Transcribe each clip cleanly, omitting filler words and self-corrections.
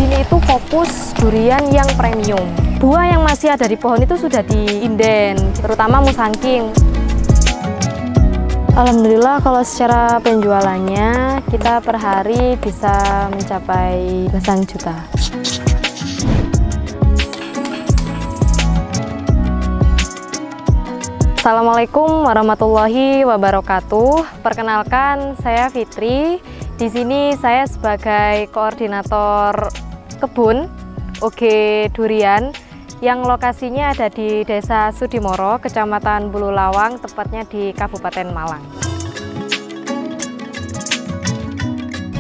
sini itu fokus durian yang premium. Buah yang masih ada di pohon itu sudah diinden, terutama musangking. Alhamdulillah kalau secara penjualannya kita per hari bisa mencapai belasan juta. Assalamualaikum warahmatullahi wabarakatuh. Perkenalkan, saya Fitri. Di sini saya sebagai koordinator kebun OG Durian yang lokasinya ada di Desa Sudimoro, Kecamatan Bululawang, tepatnya di Kabupaten Malang.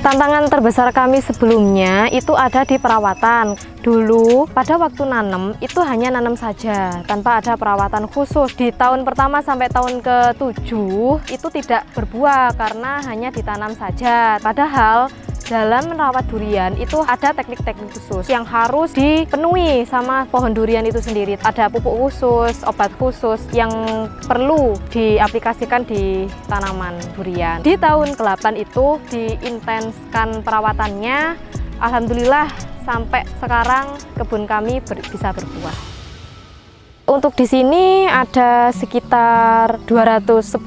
Tantangan terbesar kami sebelumnya itu ada di perawatan. Dulu pada waktu nanam itu hanya nanam saja tanpa ada perawatan khusus. Di tahun pertama sampai tahun ke-7 itu tidak berbuah karena hanya ditanam saja. Padahal dalam merawat durian itu ada teknik-teknik khusus yang harus dipenuhi sama pohon durian itu sendiri. Ada pupuk khusus, obat khusus yang perlu diaplikasikan di tanaman durian. Di tahun ke-8 itu diintenskan perawatannya. Alhamdulillah sampai sekarang kebun kami bisa berbuah. Untuk di sini ada sekitar 210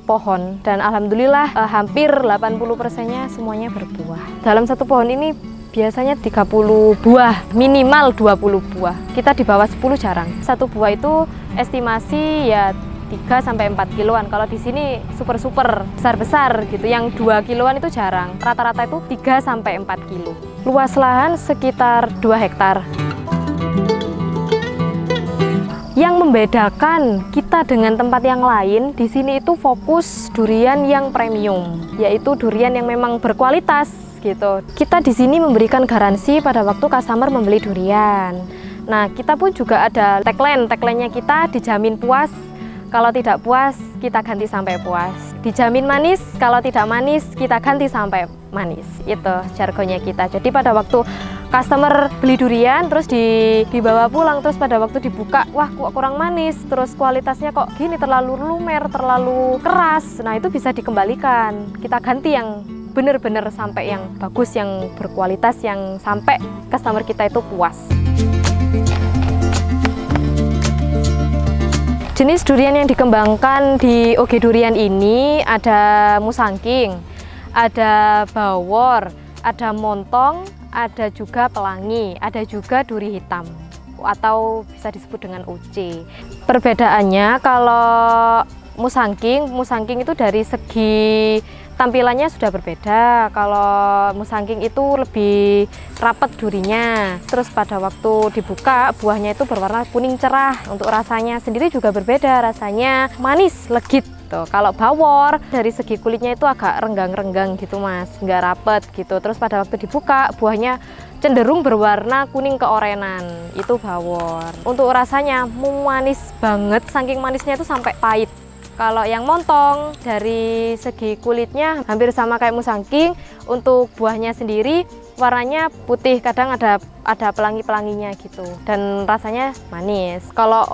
pohon dan alhamdulillah hampir 80%-nya semuanya berbuah. Dalam satu pohon ini biasanya 30 buah, minimal 20 buah. Kita di bawah 10 jarang. Satu buah itu estimasi ya 3-4 kiloan. Kalau di sini super besar-besar gitu, yang 2 kiloan itu jarang. Rata-rata itu 3-4 kilo. Luas lahan sekitar 2 hektar. Yang membedakan kita dengan tempat yang lain, di sini itu fokus durian yang premium, yaitu durian yang memang berkualitas gitu. Kita di sini memberikan garansi pada waktu customer membeli durian. Nah, kita pun juga ada tagline-nya kita dijamin puas. Kalau tidak puas, kita ganti sampai puas. Dijamin manis, kalau tidak manis, kita ganti sampai manis. Itu jargonnya kita. Jadi pada waktu customer beli durian, terus dibawa pulang, terus pada waktu dibuka, wah kok kurang manis, terus kualitasnya kok gini, terlalu lumer, terlalu keras. Nah itu bisa dikembalikan. Kita ganti yang benar-benar sampai yang bagus, yang berkualitas, yang sampai customer kita itu puas. Jenis durian yang dikembangkan di OG Durian ini ada musangking, ada bawor, ada montong, ada juga pelangi, ada juga duri hitam atau bisa disebut dengan uci. Perbedaannya kalau musangking itu dari segi tampilannya sudah berbeda. Kalau musangking itu lebih rapat durinya. Terus pada waktu dibuka buahnya itu berwarna kuning cerah. Untuk rasanya sendiri juga berbeda, rasanya manis, legit. Kalau bawor dari segi kulitnya itu agak renggang-renggang gitu mas, nggak rapet gitu. Terus pada waktu dibuka buahnya cenderung berwarna kuning keorenan, itu bawor. Untuk rasanya manis banget, saking manisnya itu sampai pahit. Kalau yang montong dari segi kulitnya hampir sama kayak musangking. Untuk buahnya sendiri warnanya putih, kadang ada pelangi-pelanginya gitu, dan rasanya manis. Kalau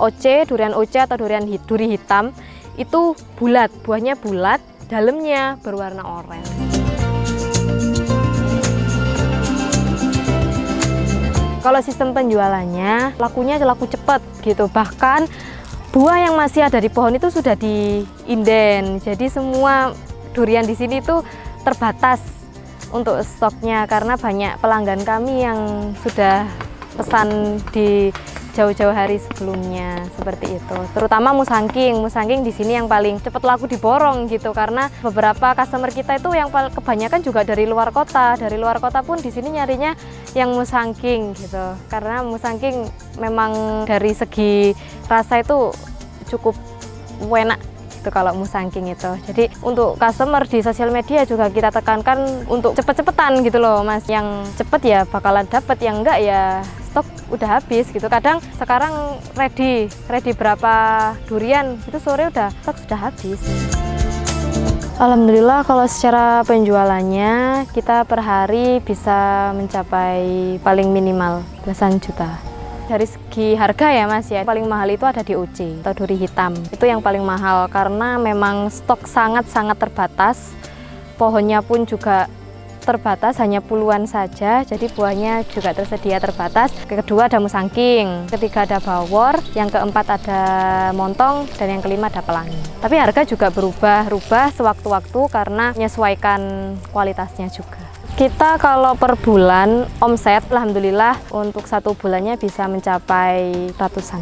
durian oce atau duri hitam itu bulat, buahnya bulat, dalamnya berwarna oranye. Kalau sistem penjualannya, lakunya laku cepat gitu. Bahkan buah yang masih ada di pohon itu sudah diinden. Jadi semua durian di sini itu terbatas untuk stoknya karena banyak pelanggan kami yang sudah pesan di jauh-jauh hari sebelumnya seperti itu. Terutama musangking di sini yang paling cepat laku diborong gitu, karena beberapa customer kita itu yang kebanyakan juga dari luar kota. Dari luar kota pun di sini nyarinya yang musangking gitu. Karena musangking memang dari segi rasa itu cukup enak gitu kalau musangking itu. Jadi untuk customer di sosial media juga kita tekankan untuk cepet-cepetan gitu loh mas. Yang cepet ya bakalan dapet, yang enggak ya stok udah habis gitu. Kadang sekarang ready berapa durian itu sore udah stok sudah habis. Alhamdulillah kalau secara penjualannya kita per hari bisa mencapai paling minimal belasan juta. Dari segi harga ya mas ya, paling mahal itu ada di uci atau duri hitam. Itu yang paling mahal karena memang stok sangat-sangat terbatas. Pohonnya pun juga terbatas, hanya puluhan saja, jadi buahnya juga tersedia terbatas. Kedua ada musangking, ketiga ada bawor, yang keempat ada montong, dan yang kelima ada pelangi. Tapi harga juga berubah-ubah sewaktu-waktu karena menyesuaikan kualitasnya juga. Kita kalau per bulan omset, alhamdulillah untuk 1 bulannya bisa mencapai ratusan.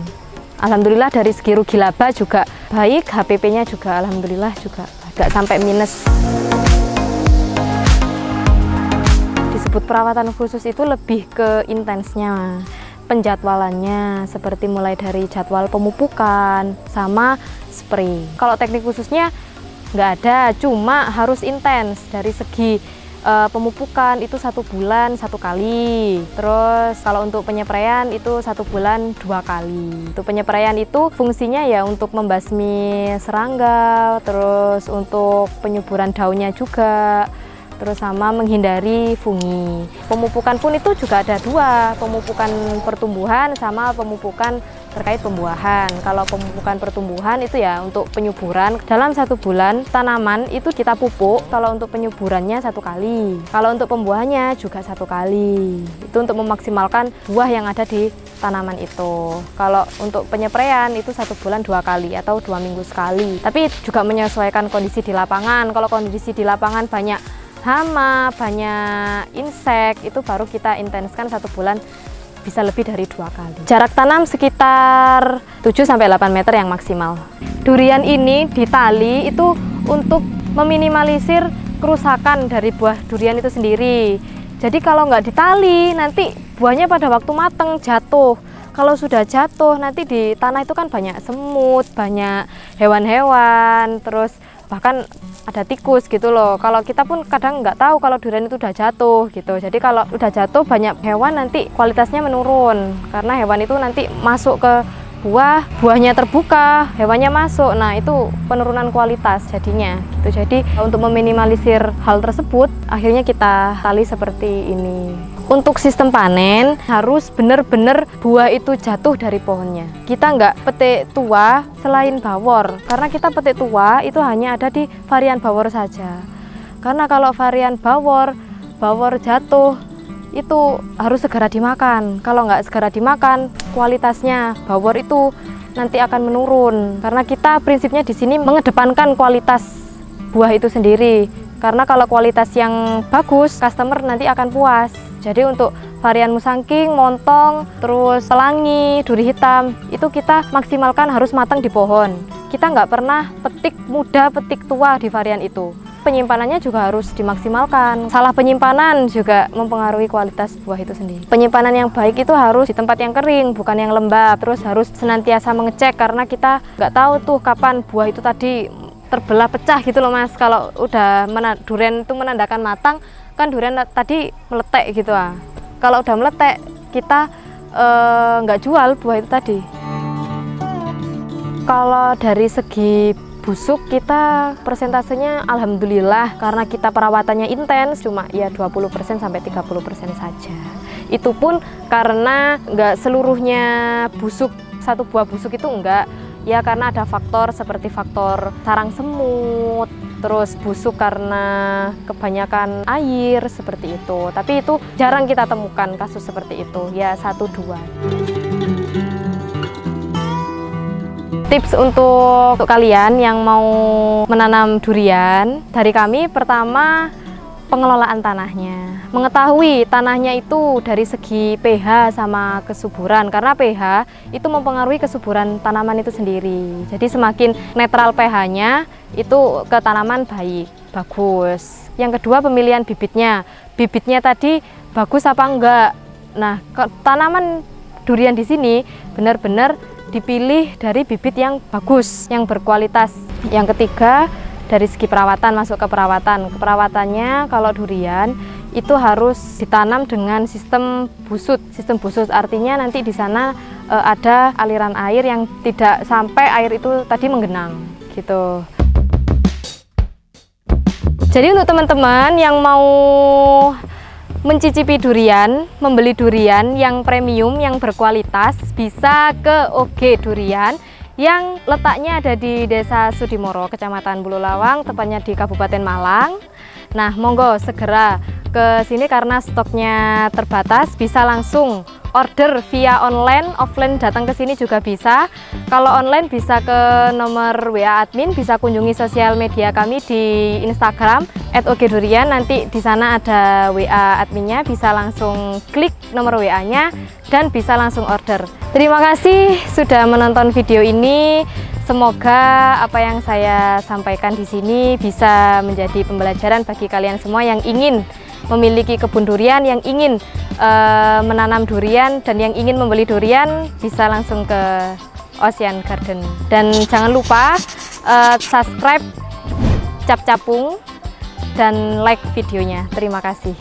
Alhamdulillah dari segi rugi laba juga baik, HPP-nya juga alhamdulillah juga nggak sampai minus. Disebut perawatan khusus itu lebih ke intensnya, penjadwalannya, seperti mulai dari jadwal pemupukan sama spray. Kalau teknik khususnya nggak ada, cuma harus intens dari segi pemupukan itu 1 bulan 1 kali. Terus kalau untuk penyepraian itu 1 bulan 2 kali. Untuk penyepraian itu fungsinya ya untuk membasmi serangga, terus untuk penyuburan daunnya juga, terus sama menghindari fungi. Pemupukan pun itu juga ada 2, pemupukan pertumbuhan sama pemupukan terkait pembuahan. Kalau pemupukan pertumbuhan itu ya untuk penyuburan. Dalam 1 bulan tanaman itu kita pupuk, kalau untuk penyuburannya 1 kali. Kalau untuk pembuahannya juga 1 kali. Itu untuk memaksimalkan buah yang ada di tanaman itu. Kalau untuk penyepraian itu 1 bulan 2 kali atau 2 minggu sekali. Tapi juga menyesuaikan kondisi di lapangan. Kalau kondisi di lapangan banyak hama, banyak insek, itu baru kita intenskan 1 bulan bisa lebih dari 2 kali. Jarak tanam sekitar 7-8 meter yang maksimal. Durian ini ditali itu untuk meminimalisir kerusakan dari buah durian itu sendiri. Jadi kalau nggak ditali nanti buahnya pada waktu mateng jatuh. Kalau sudah jatuh nanti di tanah itu kan banyak semut, banyak hewan-hewan, terus bahkan ada tikus gitu loh. Kalau kita pun kadang nggak tahu kalau durian itu udah jatuh gitu. Jadi kalau udah jatuh banyak hewan nanti kualitasnya menurun karena hewan itu nanti masuk ke buahnya terbuka, hewannya masuk. Nah itu penurunan kualitas jadinya gitu. Jadi untuk meminimalisir hal tersebut akhirnya kita tali seperti ini. Untuk sistem panen harus benar-benar buah itu jatuh dari pohonnya. Kita nggak petik tua selain bawor, karena kita petik tua itu hanya ada di varian bawor saja. Karena kalau varian bawor jatuh itu harus segera dimakan. Kalau nggak segera dimakan, kualitasnya bawor itu nanti akan menurun. Karena kita prinsipnya di sini mengedepankan kualitas buah itu sendiri. Karena kalau kualitas yang bagus, customer nanti akan puas. Jadi untuk varian musangking, montong, terus pelangi, duri hitam, itu kita maksimalkan harus matang di pohon. Kita nggak pernah petik muda, petik tua di varian itu. Penyimpanannya juga harus dimaksimalkan. Salah penyimpanan juga mempengaruhi kualitas buah itu sendiri. Penyimpanan yang baik itu harus di tempat yang kering, bukan yang lembab. Terus harus senantiasa mengecek karena kita nggak tahu tuh kapan buah itu tadi terbelah pecah gitu loh Mas. Kalau udah durian itu menandakan matang, kan durian tadi meletek gitu ah. Kalau udah meletek kita nggak jual buah itu tadi. Kalau dari segi busuk kita persentasenya alhamdulillah karena kita perawatannya intens cuma ya 20% sampai 30% saja. Itu pun karena nggak seluruhnya busuk, satu buah busuk itu enggak. Ya karena ada faktor seperti faktor sarang semut, terus busuk karena kebanyakan air seperti itu. Tapi itu jarang kita temukan kasus seperti itu, ya 1-2. Tips untuk kalian yang mau menanam durian, dari kami pertama pengelolaan tanahnya. Mengetahui tanahnya itu dari segi pH sama kesuburan, karena pH itu mempengaruhi kesuburan tanaman itu sendiri. Jadi semakin netral pH-nya itu ke tanaman baik, bagus. Yang kedua pemilihan bibitnya. Bibitnya tadi bagus apa enggak. Nah, tanaman durian di sini benar-benar dipilih dari bibit yang bagus, yang berkualitas. Yang ketiga dari segi perawatan, masuk ke perawatan. Perawatannya kalau durian itu harus ditanam dengan sistem busut. Sistem busut artinya nanti di sana ada aliran air yang tidak sampai air itu tadi menggenang gitu. Jadi untuk teman-teman yang mau mencicipi durian, membeli durian yang premium, yang berkualitas, bisa ke OG Durian yang letaknya ada di Desa Sudimoro, Kecamatan Bululawang, tepatnya di Kabupaten Malang. Nah, monggo segera ke sini karena stoknya terbatas, bisa langsung order via online, offline datang ke sini juga bisa. Kalau online bisa ke nomor WA admin, bisa kunjungi sosial media kami di Instagram @ogdurian. Nanti di sana ada WA adminnya, bisa langsung klik nomor WA-nya dan bisa langsung order. Terima kasih sudah menonton video ini. Semoga apa yang saya sampaikan di sini bisa menjadi pembelajaran bagi kalian semua yang ingin memiliki kebun durian, yang ingin menanam durian, dan yang ingin membeli durian bisa langsung ke Ocean Garden. Dan jangan lupa subscribe Cap Capung dan like videonya. Terima kasih.